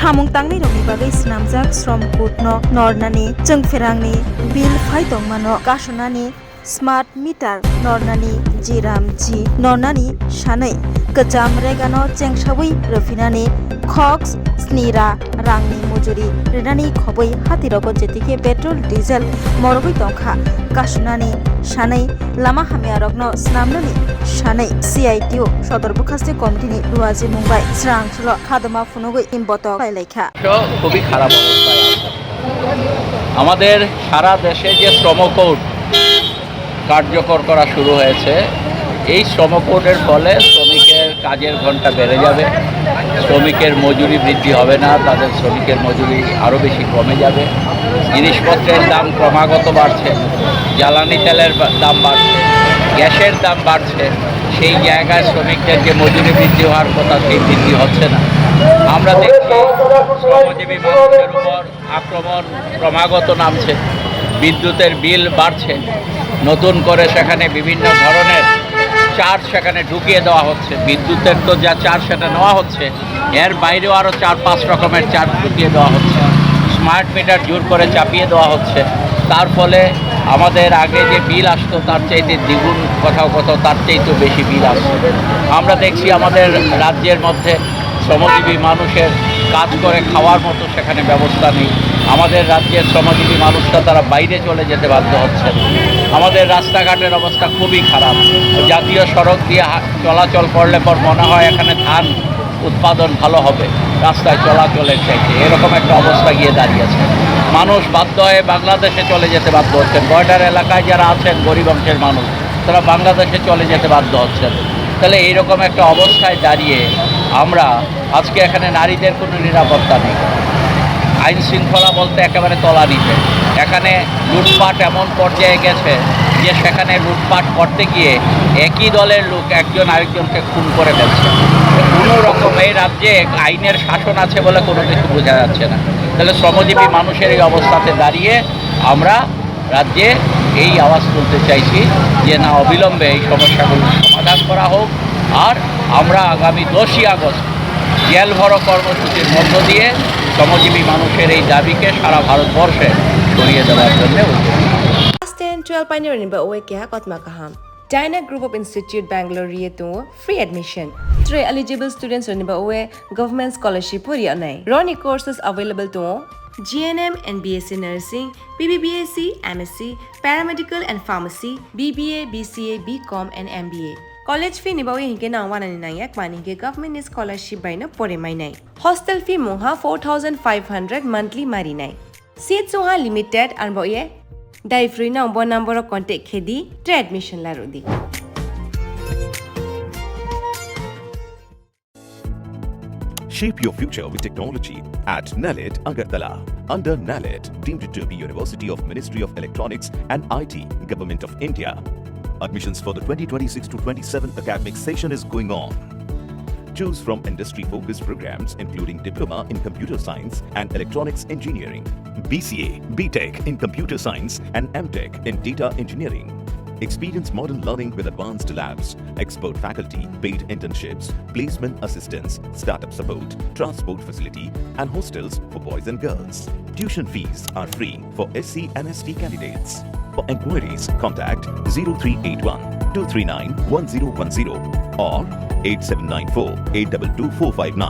samung tangni rokni bagai snamjak shrom code no nornani chengferangni bill phai tongmano kasonani smart meter nornani jiram ji nornani shanai kacham regano chengsabui rofinani khoks snira rangni mojuri renani khoboi hatirogo jetike petrol diesel morogoi tongkha kasonani shanai lama hamiarokno snamnani shanai CITO সদর বখাস্তে কমিটিনি রুয়াজি মুম্বাই শ্রাংশল খাদমা ফুনগই ইমবত লাইখা খুবই খারাপ অবস্থায় আছে। আমাদের সারা দেশে যে শ্রম code কার্যকর করা শুরু হয়েছে, এই শ্রম কোডের ফলে শ্রমিকের কাজের ঘন্টা বেড়ে যাবে, শ্রমিকের মজুরি বৃদ্ধি হবে না, তাদের শ্রমিকের মজুরি আরও বেশি কমে যাবে। জিনিসপত্রের দাম ক্রমাগত বাড়ছে, জ্বালানি তেলের দাম বাড়ছে, গ্যাসের দাম বাড়ছে। সেই জায়গায় শ্রমিকদের যে মজুরি বৃদ্ধি হওয়ার কথা, সেই বৃদ্ধি হচ্ছে না। আমরা দেখছি শ্রমজীবী মানুষের উপর আক্রমণ ক্রমাগত নামছে, বিদ্যুতের বিল বাড়ছে, নতুন করে সেখানে বিভিন্ন ধরনের চার্জ সেখানে ঢুকিয়ে দেওয়া হচ্ছে। বিদ্যুতের তো যা চার্জ সেটা নেওয়া হচ্ছে, এর বাইরেও আরও 4-5 রকমের চার্জ ঢুকিয়ে দেওয়া হচ্ছে। স্মার্ট মিটার জোর করে চাপিয়ে দেওয়া হচ্ছে। তার ফলে আমাদের আগে যে বিল আসতো তার চাইতে দ্বিগুণ, কোথাও কোথাও তার চাইতেও বেশি বিল আসছে। আমরা দেখছি আমাদের রাজ্যের মধ্যে শ্রমজীবী মানুষের কাজ করে খাওয়ার মতো সেখানে ব্যবস্থা নেই। আমাদের রাজ্যের শ্রমজীবী মানুষরা তারা বাইরে চলে যেতে বাধ্য হচ্ছে। আমাদের রাস্তাঘাটের অবস্থা খুবই খারাপ। জাতীয় সড়ক দিয়ে চলাচল করলে পর মনে হয় এখানে ধান উৎপাদন ভালো হবে রাস্তায় চলাচলের চাইতে, এরকম একটা অবস্থা গিয়ে দাঁড়িয়েছে। মানুষ বাধ্য হয়ে বাংলাদেশে চলে যেতে বাধ্য হচ্ছেন। বর্ডার এলাকায় যারা আছেন গরিব অংশের মানুষ, তারা বাংলাদেশে চলে যেতে বাধ্য হচ্ছেন। তাহলে এইরকম একটা অবস্থায় দাঁড়িয়ে আমরা আজকে এখানে নারীদের কোনো নিরাপত্তা নেই, আইন শৃঙ্খলা বলতে একেবারে তলানিতে। এখানে লুটপাট এমন পর্যায়ে গেছে যে সেখানে লুটপাট করতে গিয়ে একই দলের লোক একজন আরেকজনকে খুন করে ফেলছে। কোনো রকম এই রাজ্যে আইনের শাসন আছে বলে কোনো কিছু বোঝা যাচ্ছে না। তাহলে শ্রমজীবী মানুষের এই অবস্থাতে দাঁড়িয়ে আমরা রাজ্যে এই আওয়াজ তুলতে চাইছি যে না, অবিলম্বে এই সমস্যাগুলো সমাধান করা হোক। আর আমরা আগামী 10ই আগস্ট জেল ভরো কর্মসূচির মধ্য দিয়ে শ্রমজীবী মানুষের এই দাবিকে সারা ভারতবর্ষে ছড়িয়ে দেওয়ার জন্য 10-12 pioneer in Bawe Kya Kotma Kaham. Dyna Group of Institute Bangalore Rieto free admission. 3 eligible students in Bawe government scholarship puri anai. Roni courses available to GNM and BSc Nursing, BBBSc, MSc, Paramedical and Pharmacy, BBA, BCA, BCom and MBA. College fee nibawe hinke na 199 mani hinke government scholarship by no pore mai nai. Hostel fee moha 4500 monthly mari nai. Seats moha limited and boye dai free na number of contact khedi to admission la rodi. Shape your future with technology at NALED Agartala. Under NALED, deemed to be University of Ministry of Electronics and IT, Government of India. Admissions for the 2026-27 academic session is going on. Choose from industry-focused programs including Diploma in Computer Science and Electronics Engineering, BCA, BTech in Computer Science and MTech in Data Engineering. Experience modern learning with advanced labs, expert faculty, paid internships, placement assistance, startup support, transport facility and hostels for boys and girls. Tuition fees are free for SC and ST candidates. For enquiries, contact 0381 239 1010 or 8794 822 459.